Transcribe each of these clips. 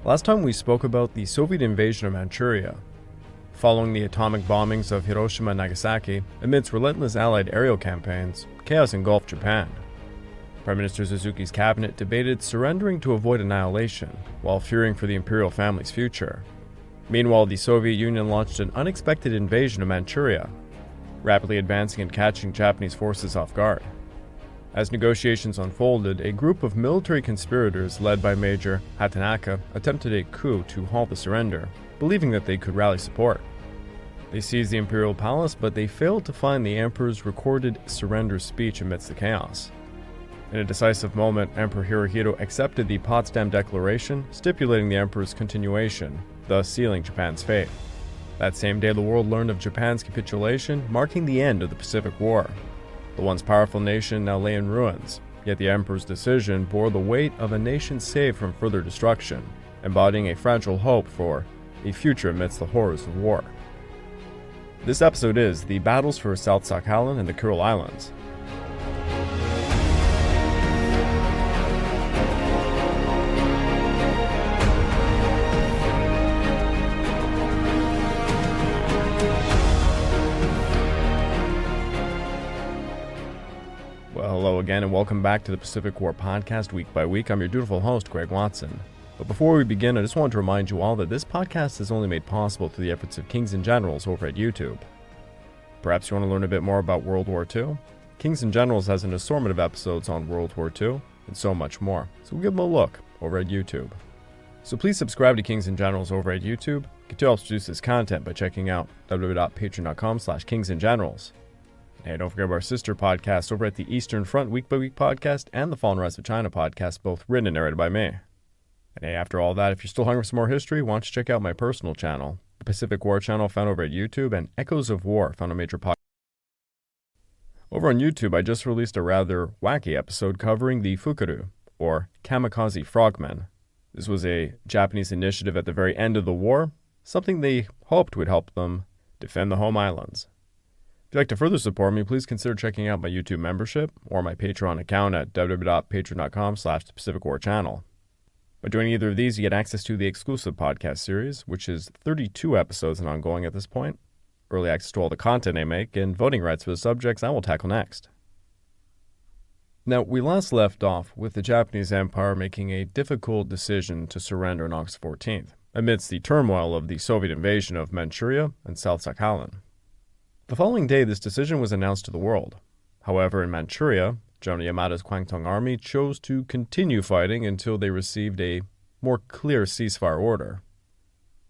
Last time we spoke about the Soviet invasion of Manchuria. Following the atomic bombings of Hiroshima and Nagasaki, amidst relentless Allied aerial campaigns, chaos engulfed Japan. Prime Minister Suzuki's cabinet debated surrendering to avoid annihilation, while fearing for the imperial family's future. Meanwhile, the Soviet Union launched an unexpected invasion of Manchuria, rapidly advancing and catching Japanese forces off guard. As negotiations unfolded, a group of military conspirators led by Major Hatanaka attempted a coup to halt the surrender, believing that they could rally support. They seized the imperial palace, but they failed to find the emperor's recorded surrender speech amidst the chaos. In a decisive moment, Emperor Hirohito accepted the Potsdam Declaration, stipulating the emperor's continuation, thus sealing Japan's fate. That same day, the world learned of Japan's capitulation, marking the end of the Pacific War. The once powerful nation now lay in ruins, yet the emperor's decision bore the weight of a nation saved from further destruction, embodying a fragile hope for a future amidst the horrors of war. This episode is the battles for South Sakhalin and the Kurile Islands. Hello again and welcome back to the Pacific War Podcast week by week. I'm your dutiful host, Greg Watson. But before we begin, I just want to remind you all that this podcast is only made possible through the efforts of Kings and Generals over at YouTube. Perhaps you want to learn a bit more about World War II? Kings and Generals has an assortment of episodes on World War II and so much more, so give them a look over at YouTube. So please subscribe to Kings and Generals over at YouTube. You can help produce this content by checking out www.patreon.com/kingsandgenerals. Hey, don't forget about our sister podcasts over at the Eastern Front Week by Week podcast and the Fall and Rise of China podcast, both written and narrated by me. And hey, after all that, if you're still hungry for some more history, why don't you check out my personal channel, the Pacific War channel found over at YouTube, and Echoes of War found on major podcasts. Over on YouTube, I just released a rather wacky episode covering the Fukaru, or kamikaze frogmen. This was a Japanese initiative at the very end of the war, something they hoped would help them defend the home islands. If you'd like to further support me, please consider checking out my YouTube membership or my Patreon account at www.patreon.com/PacificWarChannel. By joining either of these, you get access to the exclusive podcast series, which is 32 episodes and ongoing at this point, early access to all the content I make, and voting rights for the subjects I will tackle next. Now, we last left off with the Japanese Empire making a difficult decision to surrender on August 14th, amidst the turmoil of the Soviet invasion of Manchuria and South Sakhalin. The following day, this decision was announced to the world. However, in Manchuria, General Yamada's Kwangtung Army chose to continue fighting until they received a more clear ceasefire order.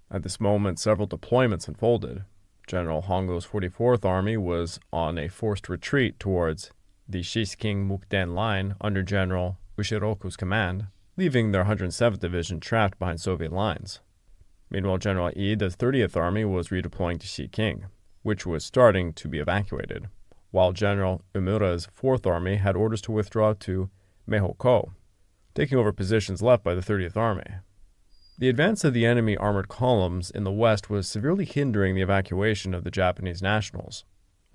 At this moment, several deployments unfolded. General Hongo's 44th Army was on a forced retreat towards the Shisking-Mukden line under General Ushiroku's command, leaving their 107th Division trapped behind Soviet lines. Meanwhile, General Ieda's 30th Army was redeploying to Shiking, which was starting to be evacuated, while General Umura's 4th Army had orders to withdraw to Meihoko, taking over positions left by the 30th Army. The advance of the enemy armored columns in the west was severely hindering the evacuation of the Japanese nationals.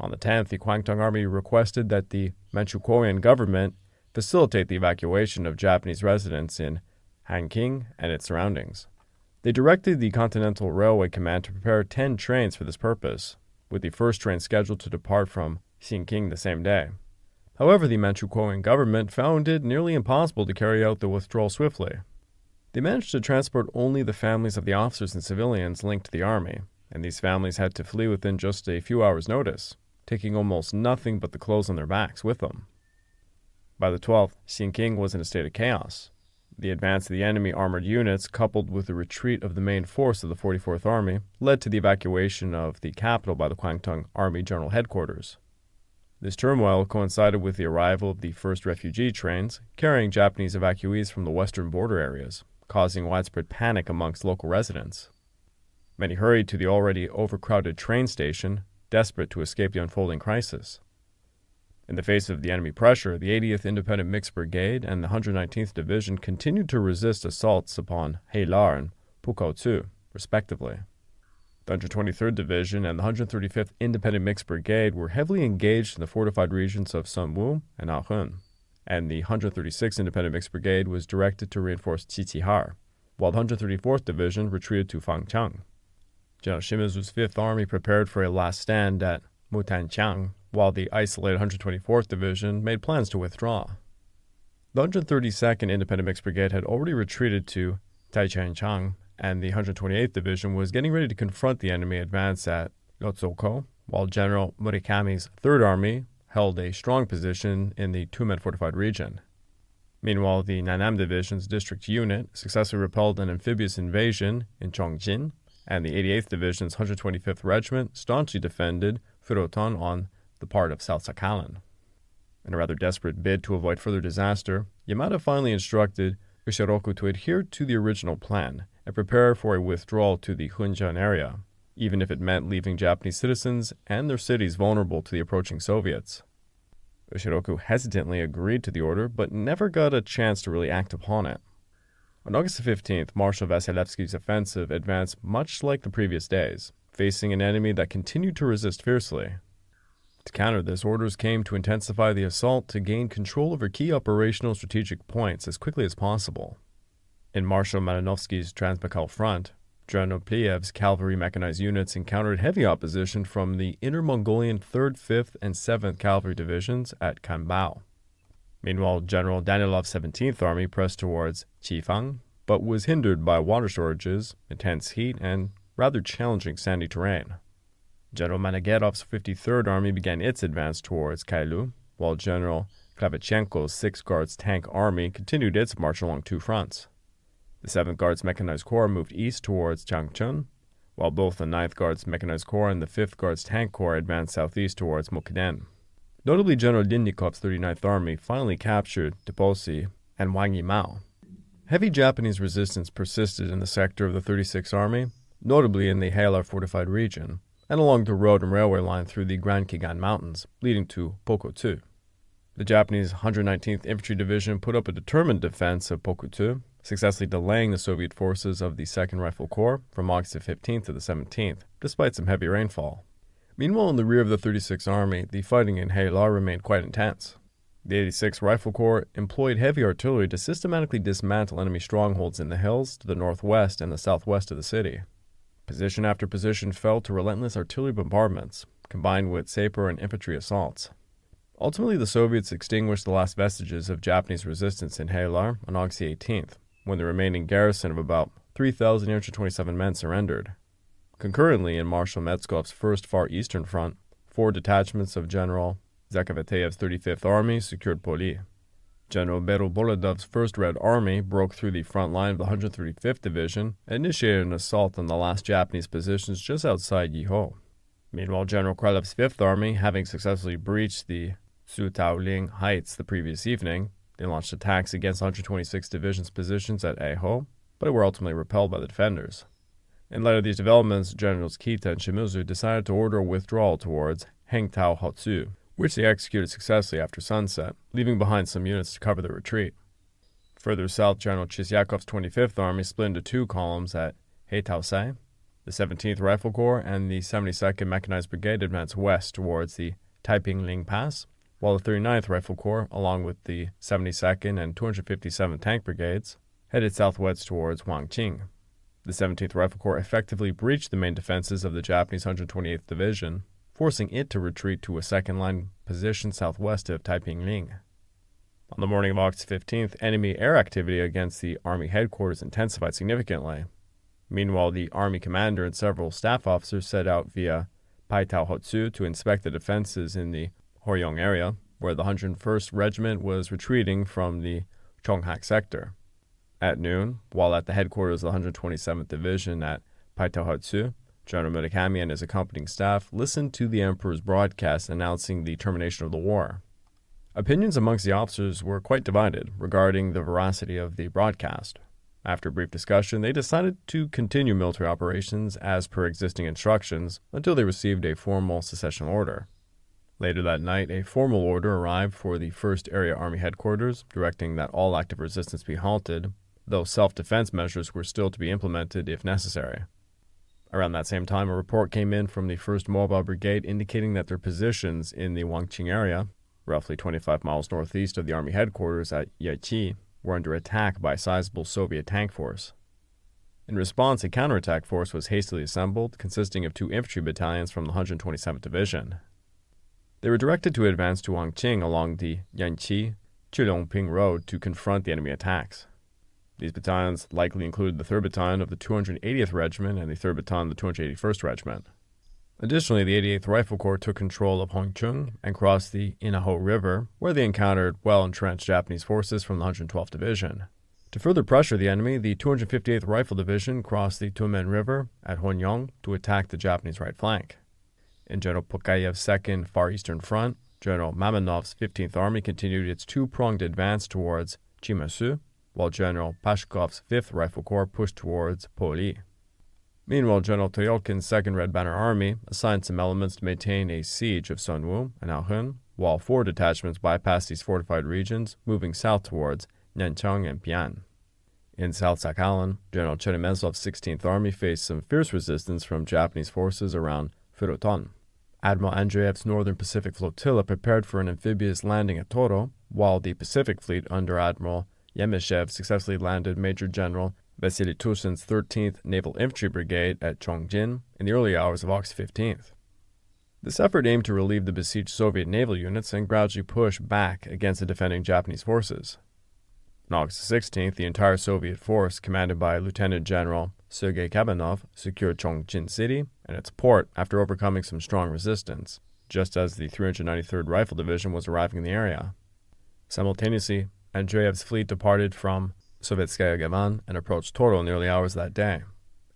On the 10th, the Kwangtung Army requested that the Manchukuo government facilitate the evacuation of Japanese residents in Hanking and its surroundings. They directed the Continental Railway Command to prepare 10 trains for this purpose, with the first train scheduled to depart from Xinking the same day. However, the Manchukuo government found it nearly impossible to carry out the withdrawal swiftly. They managed to transport only the families of the officers and civilians linked to the army, and these families had to flee within just a few hours' notice, taking almost nothing but the clothes on their backs with them. By the 12th, Xinking was in a state of chaos. The advance of the enemy armored units, coupled with the retreat of the main force of the 44th Army, led to the evacuation of the capital by the Kwangtung Army General Headquarters. This turmoil coincided with the arrival of the first refugee trains, carrying Japanese evacuees from the western border areas, causing widespread panic amongst local residents. Many hurried to the already overcrowded train station, desperate to escape the unfolding crisis. In the face of the enemy pressure, the 80th Independent Mixed Brigade and the 119th Division continued to resist assaults upon Heilar and Pukaotsu, respectively. The 123rd Division and the 135th Independent Mixed Brigade were heavily engaged in the fortified regions of Sunwu and Ahun, and the 136th Independent Mixed Brigade was directed to reinforce Tsitsiha, while the 134th Division retreated to Fangchang. General Shimizu's 5th Army prepared for a last stand at Mutanchang, while the isolated 124th Division made plans to withdraw. The 132nd Independent Mixed Brigade had already retreated to Taichangchang, and the 128th Division was getting ready to confront the enemy advance at Yotsoko, while General Murakami's 3rd Army held a strong position in the Tumen fortified region. Meanwhile, the Nanam Division's district unit successfully repelled an amphibious invasion in Chongjin, and the 88th Division's 125th Regiment staunchly defended Furoton on the part of South Sakhalin. In a rather desperate bid to avoid further disaster, Yamada finally instructed Ushiroku to adhere to the original plan and prepare for a withdrawal to the Hunjan area, even if it meant leaving Japanese citizens and their cities vulnerable to the approaching Soviets. Ushiroku hesitantly agreed to the order, but never got a chance to really act upon it. On August 15th, Marshal Vasilevsky's offensive advanced much like the previous days, facing an enemy that continued to resist fiercely. To counter this, orders came to intensify the assault to gain control over key operational strategic points as quickly as possible. In Marshal Malinovsky's Transbaikal front, General Pliev's cavalry mechanized units encountered heavy opposition from the Inner Mongolian 3rd, 5th, and 7th Cavalry Divisions at Kanbao. Meanwhile, General Danilov's 17th Army pressed towards Chifang, but was hindered by water shortages, intense heat, and rather challenging sandy terrain. General Managerov's 53rd Army began its advance towards Kailu, while General Kravchenko's 6th Guards Tank Army continued its march along 2 fronts. The 7th Guards Mechanized Corps moved east towards Changchun, while both the 9th Guards Mechanized Corps and the 5th Guards Tank Corps advanced southeast towards Mukden. Notably, General Linnikov's 39th Army finally captured Deposi and Wangimao. Heavy Japanese resistance persisted in the sector of the 36th Army, notably in the Halar fortified region, and along the road and railway line through the Grand Kigan Mountains, leading to Pokotu. The Japanese 119th Infantry Division put up a determined defense of Pokotu, successfully delaying the Soviet forces of the 2nd Rifle Corps from August 15th to the 17th, despite some heavy rainfall. Meanwhile, in the rear of the 36th Army, the fighting in Halar remained quite intense. The 86th Rifle Corps employed heavy artillery to systematically dismantle enemy strongholds in the hills to the northwest and the southwest of the city. Position after position fell to relentless artillery bombardments, combined with sapper and infantry assaults. Ultimately, the Soviets extinguished the last vestiges of Japanese resistance in Halar on August 18th, when the remaining garrison of about 3,827 men surrendered. Concurrently, in Marshal Metskov's 1st Far Eastern Front, 4 detachments of General Zakhavateyev's 35th Army secured Poli. General Berobolodov's 1st Red Army broke through the front line of the 135th Division and initiated an assault on the last Japanese positions just outside Yiho. Meanwhile, General Krylev's 5th Army, having successfully breached the Sutaoling Heights the previous evening, they launched attacks against 126th Division's positions at Eho, but were ultimately repelled by the defenders. In light of these developments, Generals Kita and Shimizu decided to order a withdrawal towards Hengtao Hotsu, which they executed successfully after sunset, leaving behind some units to cover the retreat. Further south, General Chisyakov's 25th Army split into 2 columns at Heitaosai. The 17th Rifle Corps and the 72nd Mechanized Brigade advanced west towards the Taipingling Pass, while the 39th Rifle Corps, along with the 72nd and 257th Tank Brigades, headed southwest towards Huangqing. The 17th Rifle Corps effectively breached the main defenses of the Japanese 128th Division, forcing it to retreat to a second-line position southwest of Taipingling. On the morning of August 15th, enemy air activity against the Army headquarters intensified significantly. Meanwhile, the Army commander and several staff officers set out via Paitao Hotsu to inspect the defenses in the Horyong area, where the 101st Regiment was retreating from the Chonghak sector. At noon, while at the headquarters of the 127th Division at Paitao Hotsu, General Murakami and his accompanying staff listened to the Emperor's broadcast announcing the termination of the war. Opinions amongst the officers were quite divided regarding the veracity of the broadcast. After a brief discussion, they decided to continue military operations as per existing instructions until they received a formal secession order. Later that night, a formal order arrived for the 1st Area Army Headquarters, directing that all active resistance be halted, though self-defense measures were still to be implemented if necessary. Around that same time, a report came in from the 1st Mobile Brigade indicating that their positions in the Huangqing area, roughly 25 miles northeast of the Army Headquarters at Yachi, were under attack by a sizable Soviet tank force. In response, a counterattack force was hastily assembled, consisting of 2 infantry battalions from the 127th Division. They were directed to advance to Wangqing along the Yanqi-Chulongping Road to confront the enemy attacks. These battalions likely included the 3rd Battalion of the 280th Regiment and the 3rd Battalion of the 281st Regiment. Additionally, the 88th Rifle Corps took control of Hongcheng and crossed the Inaho River, where they encountered well-entrenched Japanese forces from the 112th Division. To further pressure the enemy, the 258th Rifle Division crossed the Tumen River at Honyang to attack the Japanese right flank. In General Pokayev's 2nd Far Eastern Front, General Mamanov's 15th Army continued its 2-pronged advance towards Chimasu, while General Pashkov's 5th Rifle Corps pushed towards Poli. Meanwhile, General Toyotkin's 2nd Red Banner Army assigned some elements to maintain a siege of Sunwu and Aohun, while 4 detachments bypassed these fortified regions, moving south towards Nanchang and Pian. In South Sakhalin, General Cheremezov's 16th Army faced some fierce resistance from Japanese forces around Furoton. Admiral Andreev's Northern Pacific Flotilla prepared for an amphibious landing at Toro, while the Pacific Fleet under Admiral Yemeshev successfully landed Major General Vasily Tushin's 13th Naval Infantry Brigade at Chongjin in the early hours of August 15th. This effort aimed to relieve the besieged Soviet naval units and gradually push back against the defending Japanese forces. On August 16th, the entire Soviet force, commanded by Lieutenant General Sergei Kabanov, secured Chongjin City and its port after overcoming some strong resistance, just as the 393rd Rifle Division was arriving in the area. Simultaneously, Andreev's fleet departed from Sovetskaya Gavan and approached Toro in the early hours of that day.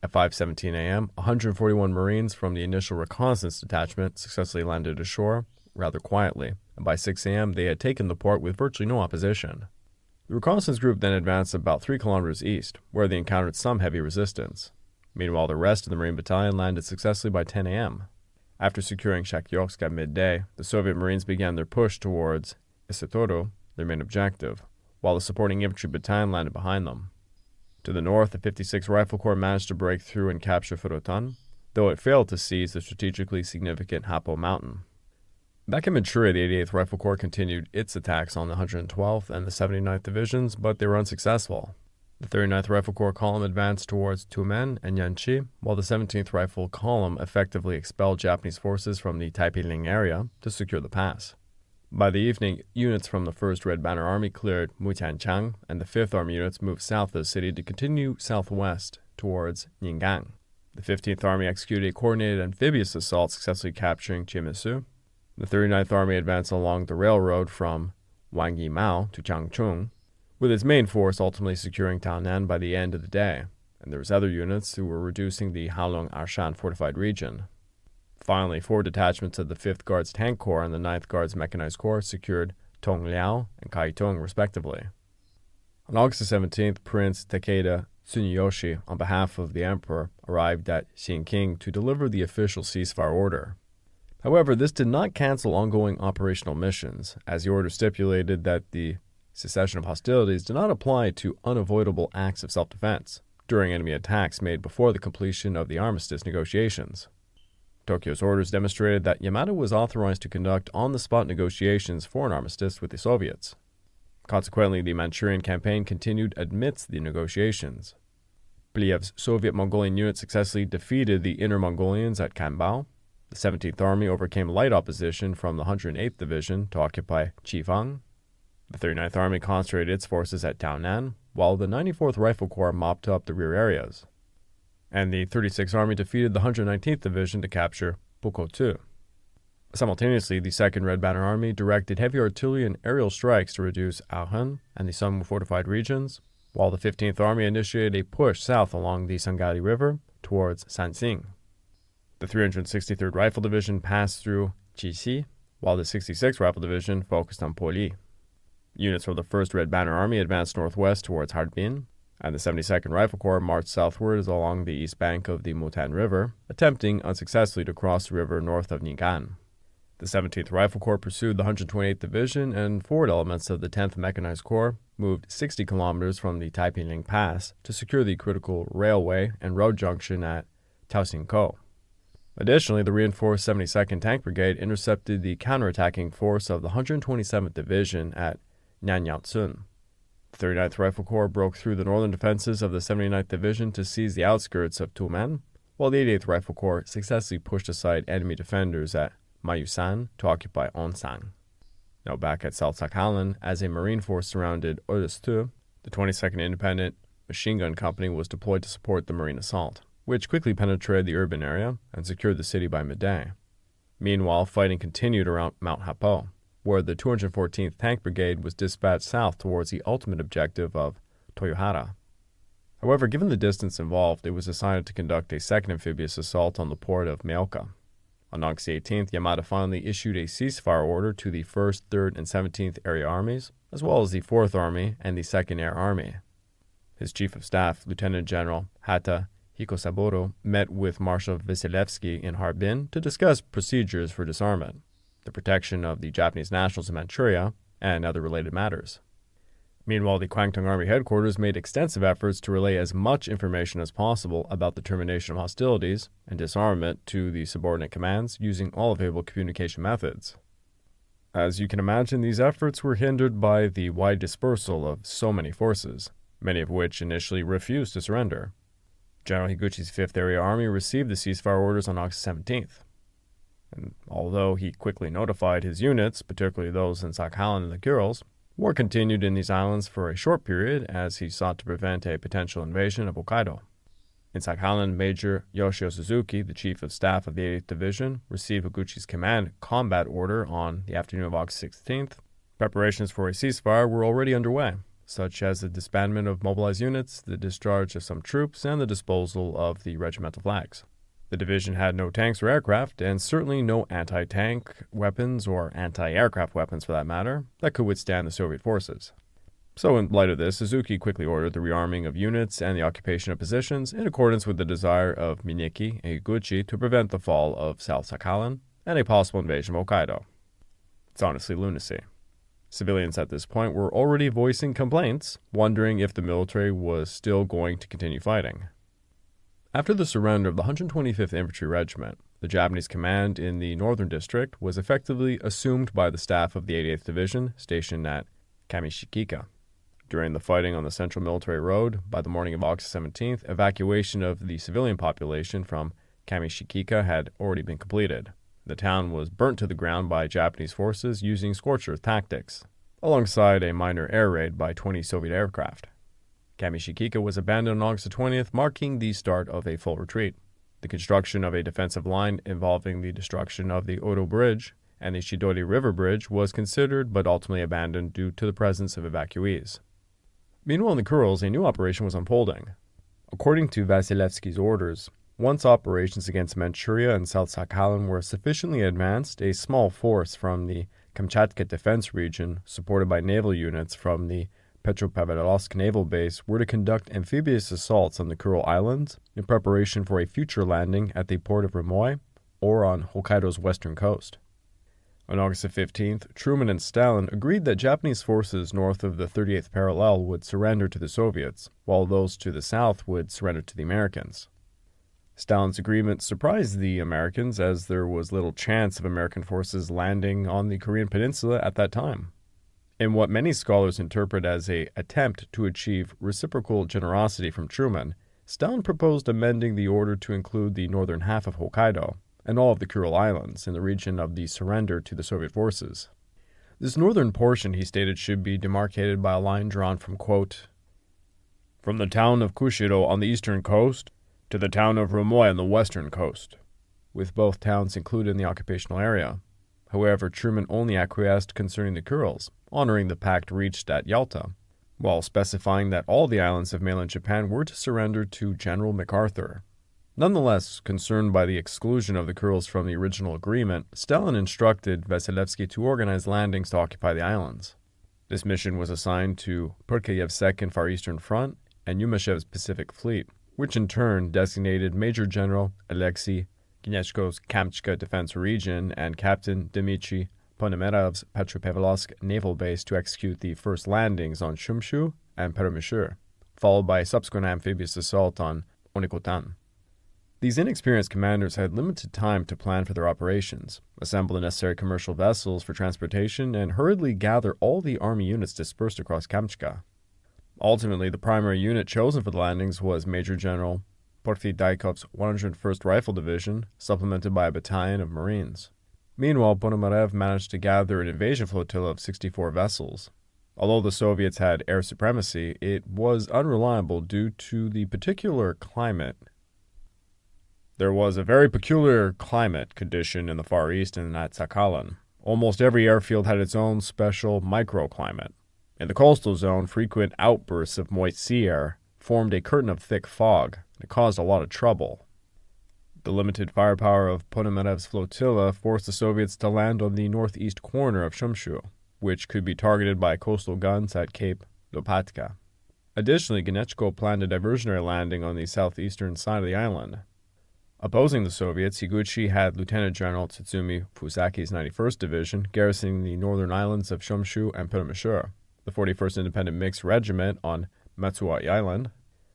At 5:17 a.m., 141 Marines from the initial reconnaissance detachment successfully landed ashore, rather quietly, and by 6 a.m. they had taken the port with virtually no opposition. The reconnaissance group then advanced about 3 kilometers east, where they encountered some heavy resistance. Meanwhile, the rest of the Marine Battalion landed successfully by 10 a.m. After securing Shakhtarsk at midday, the Soviet Marines began their push towards Isatoro, their main objective, while the supporting infantry battalion landed behind them. To the north, the 56th Rifle Corps managed to break through and capture Furotan, though it failed to seize the strategically significant Hapo Mountain. Back in Manchuria, the 88th Rifle Corps continued its attacks on the 112th and the 79th Divisions, but they were unsuccessful. The 39th Rifle Corps column advanced towards Tumen and Yanqi, while the 17th Rifle column effectively expelled Japanese forces from the Taiping area to secure the pass. By the evening, units from the 1st Red Banner Army cleared Mutianchang, and the 5th Army units moved south of the city to continue southwest towards Ninggang. The 15th Army executed a coordinated amphibious assault, successfully capturing Chimasu. The 39th Army advanced along the railroad from Wangyimao to Changchun, with its main force ultimately securing Taonan by the end of the day, and there was other units who were reducing the Halong-Arshan fortified region. Finally, 4 detachments of the 5th Guards Tank Corps and the 9th Guards Mechanized Corps secured Tongliao and Kaitung, respectively. On August 17th, Prince Takeda Tsuneyoshi, on behalf of the Emperor, arrived at Xinqing to deliver the official ceasefire order. However, this did not cancel ongoing operational missions, as the order stipulated that the cessation of hostilities did not apply to unavoidable acts of self-defense during enemy attacks made before the completion of the armistice negotiations. Tokyo's orders demonstrated that Yamato was authorized to conduct on-the-spot negotiations for an armistice with the Soviets. Consequently, the Manchurian campaign continued amidst the negotiations. Pliev's Soviet-Mongolian unit successfully defeated the Inner Mongolians at Kambao. The 17th Army overcame light opposition from the 108th Division to occupy Chifang. The 39th Army concentrated its forces at Taonan, while the 94th Rifle Corps mopped up the rear areas. And the 36th Army defeated the 119th Division to capture Pukotu. Simultaneously, the 2nd Red Banner Army directed heavy artillery and aerial strikes to reduce Aohun and the Sunwu fortified regions, while the 15th Army initiated a push south along the Sangali River towards Sansing. The 363rd Rifle Division passed through Chixi, while the 66th Rifle Division focused on Poli. Units from the 1st Red Banner Army advanced northwest towards Harbin, and the 72nd Rifle Corps marched southwards along the east bank of the Mutan River, attempting unsuccessfully to cross the river north of Ning'an. The 17th Rifle Corps pursued the 128th Division, and forward elements of the 10th Mechanized Corps moved 60 kilometers from the Taiping Pass to secure the critical railway and road junction at Taoxingkou. Additionally, the reinforced 72nd Tank Brigade intercepted the counterattacking force of the 127th Division at Nanyao-Tsun. The 39th Rifle Corps broke through the northern defenses of the 79th Division to seize the outskirts of Tumen, while the 88th Rifle Corps successfully pushed aside enemy defenders at Mayusan to occupy Onsang. Now back at South Sakhalin, as a marine force surrounded Orleans, the 22nd Independent Machine Gun Company was deployed to support the marine assault, which quickly penetrated the urban area and secured the city by midday. Meanwhile, fighting continued around Mount Hapo, where the 214th Tank Brigade was dispatched south towards the ultimate objective of Toyohara. However, given the distance involved, it was decided to conduct a second amphibious assault on the port of Meoka. On August 18th, Yamada finally issued a ceasefire order to the 1st, 3rd, and 17th Area Armies, as well as the 4th Army and the 2nd Air Army. His Chief of Staff, Lieutenant General Hata Hikosaburo, met with Marshal Vasilevsky in Harbin to discuss procedures for disarmament, the protection of the Japanese nationals in Manchuria, and other related matters. Meanwhile, the Kwangtung Army headquarters made extensive efforts to relay as much information as possible about the termination of hostilities and disarmament to the subordinate commands using all available communication methods. As you can imagine, these efforts were hindered by the wide dispersal of so many forces, many of which initially refused to surrender. General Higuchi's 5th Area Army received the ceasefire orders on August 17th. And although he quickly notified his units, particularly those in Sakhalin and the Kuriles, war continued in these islands for a short period as he sought to prevent a potential invasion of Hokkaido. In Sakhalin, Major Yoshio Suzuki, the Chief of Staff of the 88th Division, received Higuchi's command combat order on the afternoon of August 16th. Preparations for a ceasefire were already underway, such as the disbandment of mobilized units, the discharge of some troops, and the disposal of the regimental flags. The division had no tanks or aircraft, and certainly no anti-tank weapons or anti-aircraft weapons for that matter, that could withstand the Soviet forces. So in light of this, Suzuki quickly ordered the rearming of units and the occupation of positions in accordance with the desire of Mineki and Higuchi to prevent the fall of South Sakhalin and a possible invasion of Hokkaido. It's honestly lunacy. Civilians at this point were already voicing complaints, wondering if the military was still going to continue fighting. After the surrender of the 125th Infantry Regiment, the Japanese command in the Northern District was effectively assumed by the staff of the 88th Division stationed at Kamishikika. During the fighting on the Central Military Road, by the morning of August 17th, evacuation of the civilian population from Kamishikika had already been completed. The town was burnt to the ground by Japanese forces using scorched earth tactics, alongside a minor air raid by 20 Soviet aircraft. Kamishikika was abandoned on August 20th, marking the start of a full retreat. The construction of a defensive line involving the destruction of the Odo Bridge and the Shidori River Bridge was considered but ultimately abandoned due to the presence of evacuees. Meanwhile, in the Kuriles, a new operation was unfolding. According to Vasilevsky's orders, once operations against Manchuria and South Sakhalin were sufficiently advanced, a small force from the Kamchatka Defense Region, supported by naval units from the Petropavlovsk Naval Base, were to conduct amphibious assaults on the Kuril Islands in preparation for a future landing at the port of Rimoy or on Hokkaido's western coast. On August 15th, Truman and Stalin agreed that Japanese forces north of the 38th parallel would surrender to the Soviets, while those to the south would surrender to the Americans. Stalin's agreement surprised the Americans, as there was little chance of American forces landing on the Korean peninsula at that time. In what many scholars interpret as an attempt to achieve reciprocal generosity from Truman, Stalin proposed amending the order to include the northern half of Hokkaido and all of the Kuril Islands in the region of the surrender to the Soviet forces. This northern portion, he stated, should be demarcated by a line drawn from, quote, "from the town of Kushiro on the eastern coast to the town of Rimoy on the western coast," with both towns included in the occupational area. However, Truman only acquiesced concerning the Kuriles, honoring the pact reached at Yalta, while specifying that all the islands of mainland Japan were to surrender to General MacArthur. Nonetheless, concerned by the exclusion of the Kuriles from the original agreement, Stalin instructed Vasilevsky to organize landings to occupy the islands. This mission was assigned to Purkyev's Second Far Eastern Front and Yumashev's Pacific Fleet, which in turn designated Major General Alexei Gnechko's Kamchatka Defense Region and Captain Dmitry Ponomarov's Petropavlovsk Naval Base to execute the first landings on Shumshu and Peremishur, followed by a subsequent amphibious assault on Onikotan. These inexperienced commanders had limited time to plan for their operations, assemble the necessary commercial vessels for transportation, and hurriedly gather all the army units dispersed across Kamchatka. Ultimately, the primary unit chosen for the landings was Major General Porfirdikov's 101st Rifle Division, supplemented by a battalion of Marines. Meanwhile, Ponomarev managed to gather an invasion flotilla of 64 vessels. Although the Soviets had air supremacy, it was unreliable due to the particular climate. There was a very peculiar climate condition in the Far East and at Sakhalin. Almost every airfield had its own special microclimate. In the coastal zone, frequent outbursts of moist sea air formed a curtain of thick fog. It caused a lot of trouble. The limited firepower of Ponomarev's flotilla forced the Soviets to land on the northeast corner of Shumshu, which could be targeted by coastal guns at Cape Lopatka. Additionally, Gnechko planned a diversionary landing on the southeastern side of the island. Opposing the Soviets, Higuchi had Lieutenant General Tsutsumi Fusaki's 91st Division garrisoning the northern islands of Shumshu and Perumashur, the 41st Independent Mixed Regiment on Matsuo Island,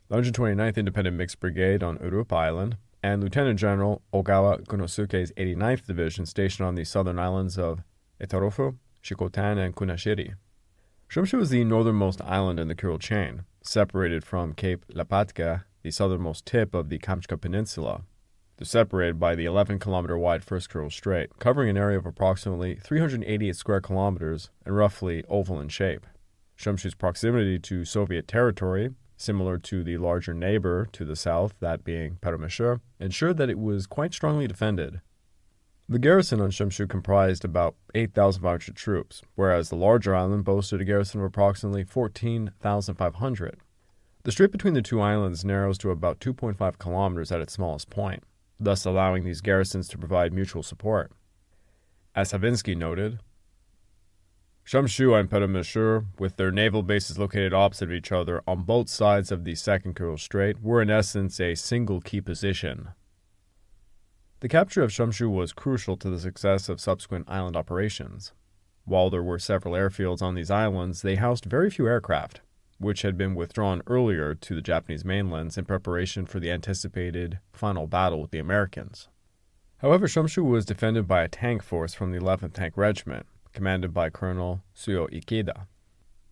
the 129th Independent Mixed Brigade on Urupa Island, and Lieutenant General Ogawa Kunosuke's 89th Division stationed on the southern islands of Etarofu, Shikotan, and Kunashiri. Shumshu is the northernmost island in the Kurile chain, separated from Cape Lopatka, the southernmost tip of the Kamchatka Peninsula. They're separated by the 11-kilometer-wide First Kurile Strait, covering an area of approximately 388 square kilometers and roughly oval in shape. Shumshu's proximity to Soviet territory, similar to the larger neighbor to the south, that being Perumashur, ensured that it was quite strongly defended. The garrison on Shumshu comprised about 8,500 troops, whereas the larger island boasted a garrison of approximately 14,500. The strait between the two islands narrows to about 2.5 kilometers at its smallest point, thus allowing these garrisons to provide mutual support. As Savinsky noted, Shumshu and Perumashur, with their naval bases located opposite each other on both sides of the Second Kurile Strait, were in essence a single key position. The capture of Shumshu was crucial to the success of subsequent island operations. While there were several airfields on these islands, they housed very few aircraft, which had been withdrawn earlier to the Japanese mainlands in preparation for the anticipated final battle with the Americans. However, Shumshu was defended by a tank force from the 11th Tank Regiment, commanded by Colonel Suyo Ikeda.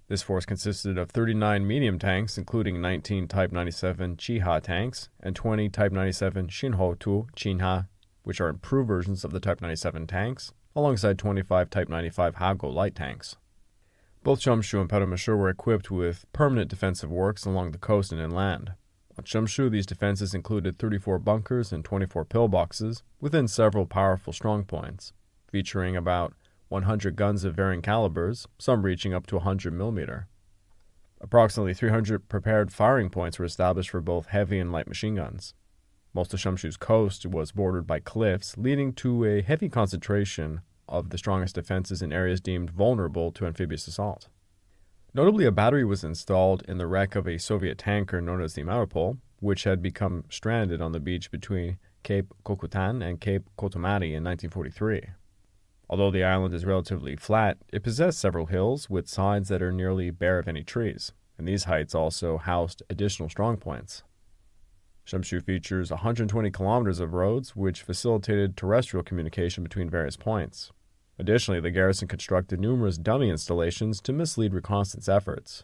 This force consisted of 39 medium tanks, including 19 Type 97 Chiha tanks and 20 Type 97 Shinho-2 Chinha, which are improved versions of the Type 97 tanks, alongside 25 Type 95 Hago light tanks. Both Shumshu and Perumashur were equipped with permanent defensive works along the coast and inland. On Shumshu, these defenses included 34 bunkers and 24 pillboxes within several powerful strongpoints, featuring about 100 guns of varying calibers, some reaching up to 100 millimeter. Approximately 300 prepared firing points were established for both heavy and light machine guns. Most of Shumshu's coast was bordered by cliffs, leading to a heavy concentration of the strongest defenses in areas deemed vulnerable to amphibious assault. Notably, a battery was installed in the wreck of a Soviet tanker known as the Mariupol, which had become stranded on the beach between Cape Kokutan and Cape Kotomari in 1943. Although the island is relatively flat, it possessed several hills with sides that are nearly bare of any trees, and these heights also housed additional strongpoints. Shumshu features 120 kilometers of roads, which facilitated terrestrial communication between various points. Additionally, the garrison constructed numerous dummy installations to mislead reconnaissance efforts.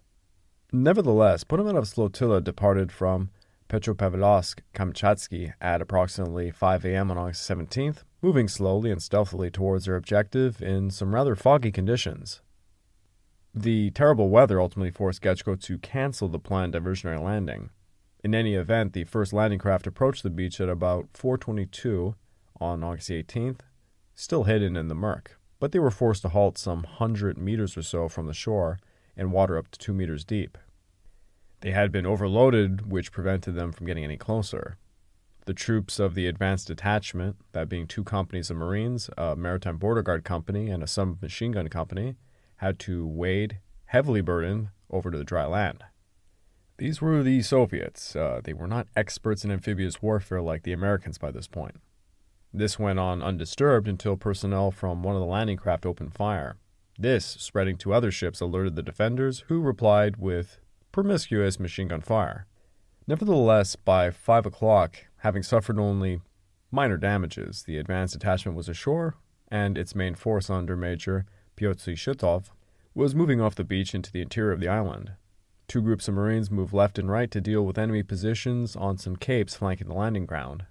Nevertheless, Ponomarev's flotilla departed from Petropavlovsk-Kamchatsky at approximately 5 a.m. on August 17th, moving slowly and stealthily towards their objective in some rather foggy conditions. The terrible weather ultimately forced Gnechko to cancel the planned diversionary landing. In any event, the first landing craft approached the beach at about 4:22 on August 18th, still hidden in the murk, but they were forced to halt some 100 meters or so from the shore in water up to 2 meters deep. They had been overloaded, which prevented them from getting any closer. The troops of the advanced detachment, that being 2 companies of Marines, a maritime border guard company, and a submachine gun company, had to wade, heavily burdened, over to the dry land. These were the Soviets. They were not experts in amphibious warfare like the Americans by this point. This went on undisturbed until personnel from one of the landing craft opened fire. This, spreading to other ships, alerted the defenders, who replied with promiscuous machine gun fire. Nevertheless, by 5 o'clock, having suffered only minor damages, the advanced detachment was ashore, and its main force under Major Pyotr Shutov was moving off the beach into the interior of the island. Two groups of Marines moved left and right to deal with enemy positions on some capes flanking the landing ground.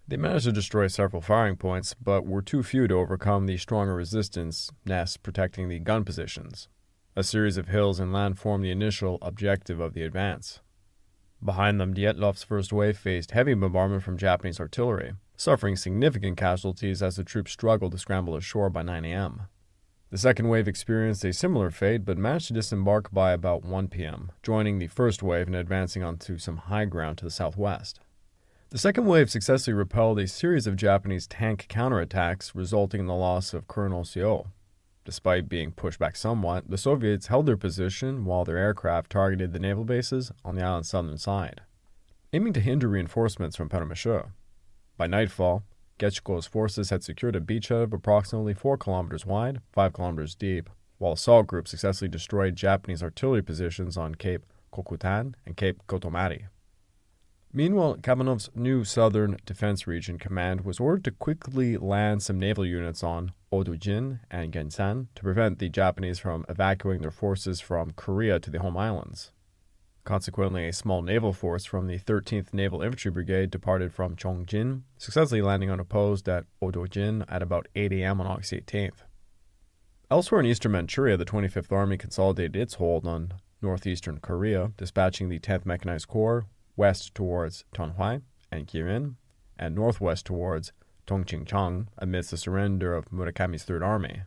They managed to destroy several firing points, but were too few to overcome the stronger resistance nests protecting the gun positions. A series of hills and land formed the initial objective of the advance. Behind them, Dietloff's first wave faced heavy bombardment from Japanese artillery, suffering significant casualties as the troops struggled to scramble ashore by 9 a.m. The second wave experienced a similar fate but managed to disembark by about 1 p.m., joining the first wave and advancing onto some high ground to the southwest. The second wave successfully repelled a series of Japanese tank counterattacks, resulting in the loss of Colonel Seo. Despite being pushed back somewhat, the Soviets held their position while their aircraft targeted the naval bases on the island's southern side, aiming to hinder reinforcements from Permesha. By nightfall, Getchko's forces had secured a beachhead of approximately 4 kilometers wide, 5 kilometers deep, while assault groups successfully destroyed Japanese artillery positions on Cape Kokutan and Cape Kotomari. Meanwhile, Kamenov's new Southern Defense Region Command was ordered to quickly land some naval units on Odujin and Gensan to prevent the Japanese from evacuating their forces from Korea to the home islands. Consequently, a small naval force from the 13th Naval Infantry Brigade departed from Chongjin, successfully landing unopposed at Odojin at about 8 a.m. on August 18th. Elsewhere in eastern Manchuria, the 25th Army consolidated its hold on northeastern Korea, dispatching the 10th Mechanized Corps west towards Tonghua and Kirin, and northwest towards Tongqingchang amidst the surrender of Murakami's Third Army.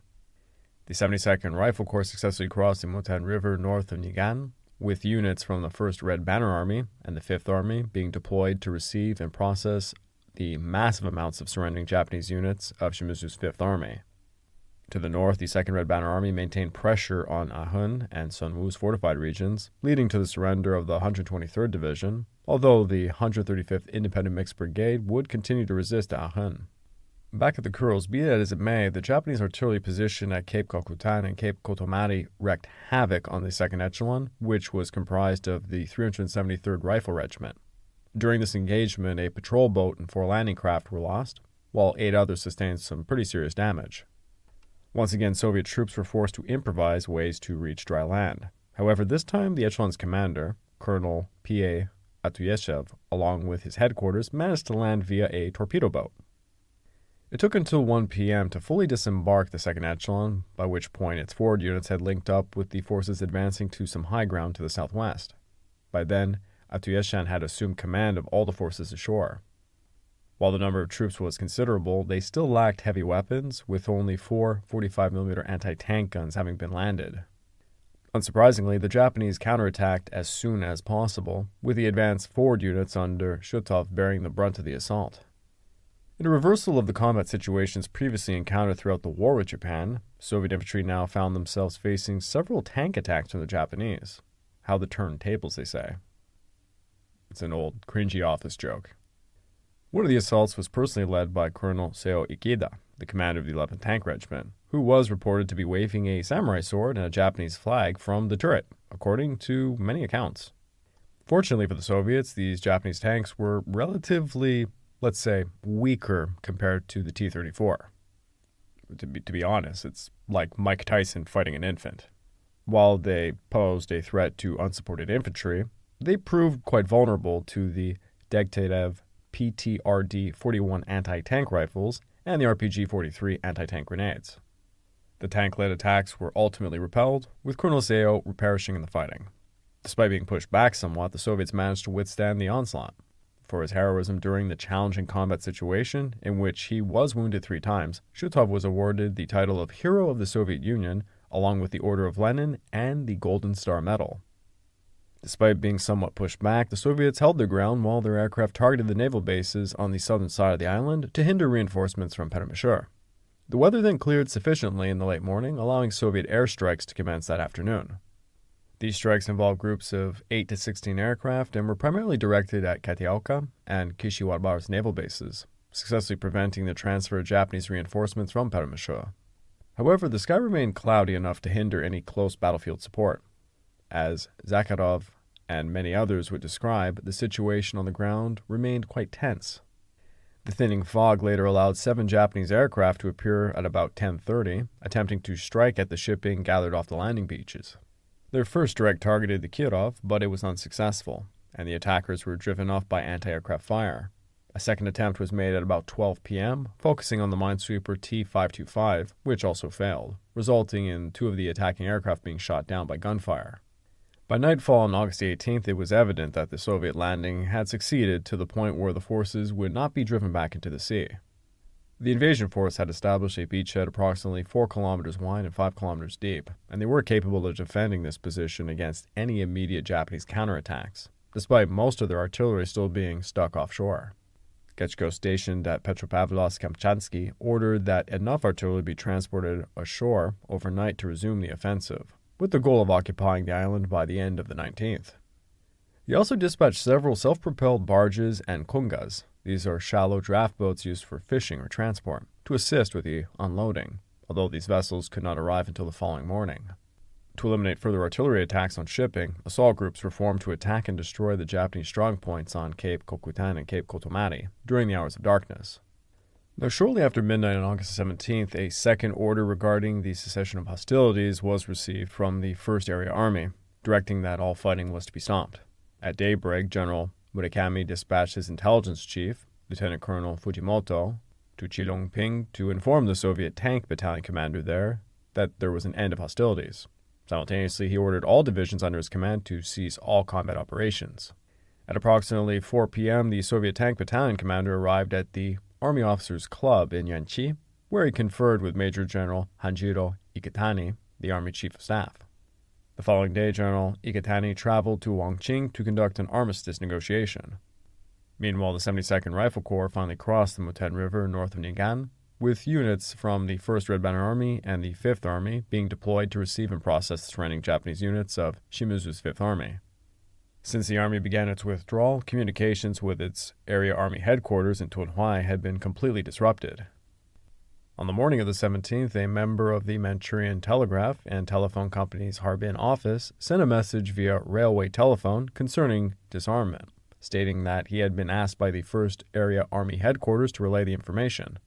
The 72nd Rifle Corps successfully crossed the Mutan River north of Nigan, with units from the 1st Red Banner Army and the 5th Army being deployed to receive and process the massive amounts of surrendering Japanese units of Shimizu's 5th Army. To the north, the 2nd Red Banner Army maintained pressure on Ahun and Sunwoo's fortified regions, leading to the surrender of the 123rd Division, although the 135th Independent Mixed Brigade would continue to resist Ahun. Back at the Kurils, be it as it may, the Japanese artillery position at Cape Kokutan and Cape Kotomari wreaked havoc on the 2nd Echelon, which was comprised of the 373rd Rifle Regiment. During this engagement, a patrol boat and 4 landing craft were lost, while 8 others sustained some pretty serious damage. Once again, Soviet troops were forced to improvise ways to reach dry land. However, this time the echelon's commander, Colonel P.A. Atuyeshev, along with his headquarters, managed to land via a torpedo boat. It took until 1 p.m. to fully disembark the 2nd Echelon, by which point its forward units had linked up with the forces advancing to some high ground to the southwest. By then, Atuyeshan had assumed command of all the forces ashore. While the number of troops was considerable, they still lacked heavy weapons, with only 4 45mm anti-tank guns having been landed. Unsurprisingly, the Japanese counterattacked as soon as possible, with the advanced forward units under Shutov bearing the brunt of the assault. In a reversal of the combat situations previously encountered throughout the war with Japan, Soviet infantry now found themselves facing several tank attacks from the Japanese. How the turntables, they say. It's an old, cringy office joke. One of the assaults was personally led by Colonel Seo Ikeda, the commander of the 11th Tank Regiment, who was reported to be waving a samurai sword and a Japanese flag from the turret, according to many accounts. Fortunately for the Soviets, these Japanese tanks were relatively, let's say, weaker compared to the T-34. To be honest, it's like Mike Tyson fighting an infant. While they posed a threat to unsupported infantry, they proved quite vulnerable to the Degtyarev PTRD-41 anti-tank rifles and the RPG-43 anti-tank grenades. The tank-led attacks were ultimately repelled, with Colonel Seo perishing in the fighting. Despite being pushed back somewhat, the Soviets managed to withstand the onslaught. For his heroism during the challenging combat situation, in which he was wounded 3 times, Shutov was awarded the title of Hero of the Soviet Union, along with the Order of Lenin and the Golden Star Medal. Despite being somewhat pushed back, the Soviets held their ground while their aircraft targeted the naval bases on the southern side of the island to hinder reinforcements from Permesha. The weather then cleared sufficiently in the late morning, allowing Soviet airstrikes to commence that afternoon. These strikes involved groups of 8 to 16 aircraft and were primarily directed at Kataoka and Kishiwaba's naval bases, successfully preventing the transfer of Japanese reinforcements from Permesha. However, the sky remained cloudy enough to hinder any close battlefield support. As Zakharov and many others would describe, the situation on the ground remained quite tense. The thinning fog later allowed 7 Japanese aircraft to appear at about 10:30, attempting to strike at the shipping gathered off the landing beaches. Their first direct targeted the Kirov, but it was unsuccessful, and the attackers were driven off by anti-aircraft fire. A second attempt was made at about 12 p.m., focusing on the minesweeper T-525, which also failed, resulting in 2 of the attacking aircraft being shot down by gunfire. By nightfall on August 18th, it was evident that the Soviet landing had succeeded to the point where the forces would not be driven back into the sea. The invasion force had established a beachhead approximately 4 kilometers wide and 5 kilometers deep, and they were capable of defending this position against any immediate Japanese counterattacks, despite most of their artillery still being stuck offshore. Getchko, stationed at Petropavlovsk-Kamchatsky, ordered that enough artillery be transported ashore overnight to resume the offensive, with the goal of occupying the island by the end of the 19th. He also dispatched several self-propelled barges and kungas. These are shallow draft boats used for fishing or transport, to assist with the unloading, although these vessels could not arrive until the following morning. To eliminate further artillery attacks on shipping, assault groups were formed to attack and destroy the Japanese strongpoints on Cape Kokutan and Cape Kotomari during the hours of darkness. Now, shortly after midnight on August 17th, a second order regarding the cessation of hostilities was received from the 1st Area Army, directing that all fighting was to be stopped. At daybreak, General Murakami dispatched his intelligence chief, Lieutenant Colonel Fujimoto, to Chilongping to inform the Soviet tank battalion commander there that there was an end of hostilities. Simultaneously, he ordered all divisions under his command to cease all combat operations. At approximately 4 p.m., the Soviet tank battalion commander arrived at the Army Officers Club in Yanchi, where he conferred with Major General Hanjiro Iketani, the Army Chief of Staff. The following day, General Iketani traveled to Wangqing to conduct an armistice negotiation. Meanwhile, the 72nd Rifle Corps finally crossed the Muten River north of Ning'an, with units from the 1st Red Banner Army and the 5th Army being deployed to receive and process the surrendering Japanese units of Shimizu's 5th Army. Since the army began its withdrawal, communications with its area army headquarters in Tunhai had been completely disrupted. On the morning of the 17th, a member of the Manchurian Telegraph and Telephone Company's Harbin office sent a message via railway telephone concerning disarmament, stating that he had been asked by the 1st Area Army headquarters to relay the information.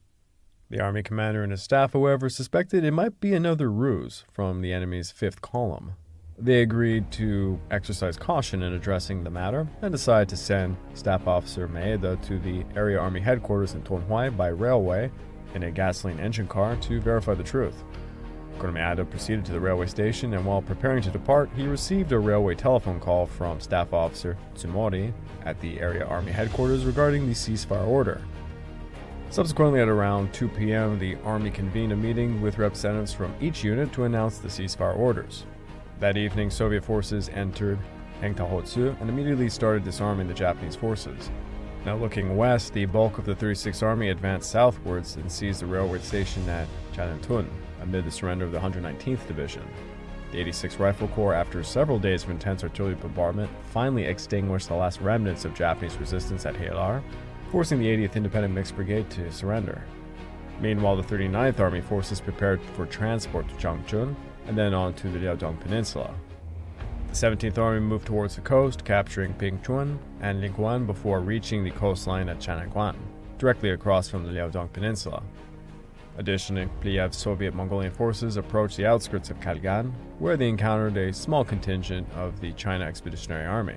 The army commander and his staff, however, suspected it might be another ruse from the enemy's 5th column. They agreed to exercise caution in addressing the matter and decided to send Staff Officer Maeda to the area army headquarters in Tonhai by railway in a gasoline engine car to verify the truth. Colonel Maeda proceeded to the railway station, and while preparing to depart, he received a railway telephone call from Staff Officer Tsumori at the area army headquarters regarding the ceasefire order. Subsequently, at around 2 p.m., the Army convened a meeting with representatives from each unit to announce the ceasefire orders. That evening, Soviet forces entered Hengtahotsu and immediately started disarming the Japanese forces. Now looking west, the bulk of the 36th Army advanced southwards and seized the railway station at Chanantun amid the surrender of the 119th Division. The 86th Rifle Corps, after several days of intense artillery bombardment, finally extinguished the last remnants of Japanese resistance at Heilar, forcing the 80th Independent Mixed Brigade to surrender. Meanwhile, the 39th Army forces prepared for transport to Changchun and then on to the Liaodong Peninsula. The 17th Army moved towards the coast, capturing Pingchun and Linguan before reaching the coastline at Chanangguan, directly across from the Liaodong Peninsula. Additionally, Pliyev's Soviet Mongolian forces approached the outskirts of Kalgan, where they encountered a small contingent of the China Expeditionary Army.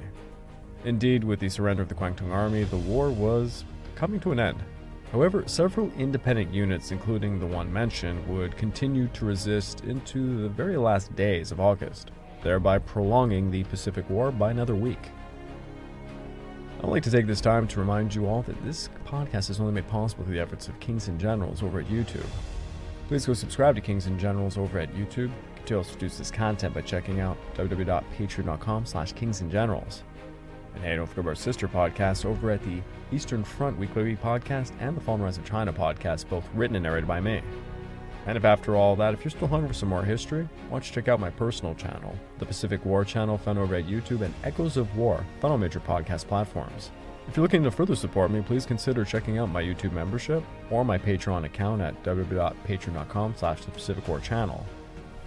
Indeed, with the surrender of the Kwangtung Army, the war was coming to an end. However, several independent units, including the one mentioned, would continue to resist into the very last days of August, thereby prolonging the Pacific War by another week. I'd like to take this time to remind you all that this podcast is only made possible through the efforts of Kings and Generals over at YouTube. Please go subscribe to Kings and Generals over at YouTube. Continue to produce this content by checking out www.patreon.com/kingsandgenerals. And hey, don't forget about our sister podcasts over at the Eastern Front Weekly podcast and the Fall and Rise of China podcast, both written and narrated by me. And if after all that, if you're still hungry for some more history, why don't you check out my personal channel, the Pacific War channel found over at YouTube, and Echoes of War found on major podcast platforms. If you're looking to further support me, please consider checking out my YouTube membership or my Patreon account at www.patreon.com/thepacificwarchannel.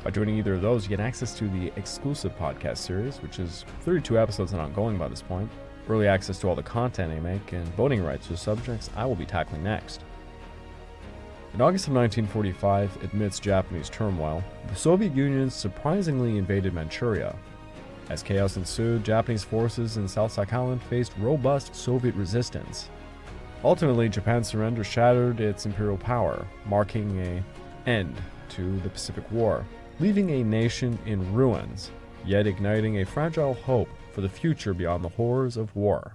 By joining either of those, you get access to the exclusive podcast series, which is 32 episodes and ongoing by this point, early access to all the content I make, and voting rights to subjects I will be tackling next. In August of 1945, amidst Japanese turmoil, the Soviet Union surprisingly invaded Manchuria, As chaos ensued, Japanese forces in South Sakhalin faced robust Soviet resistance. Ultimately, Japan's surrender shattered its imperial power, marking an end to the Pacific War, leaving a nation in ruins, yet igniting a fragile hope for the future beyond the horrors of war.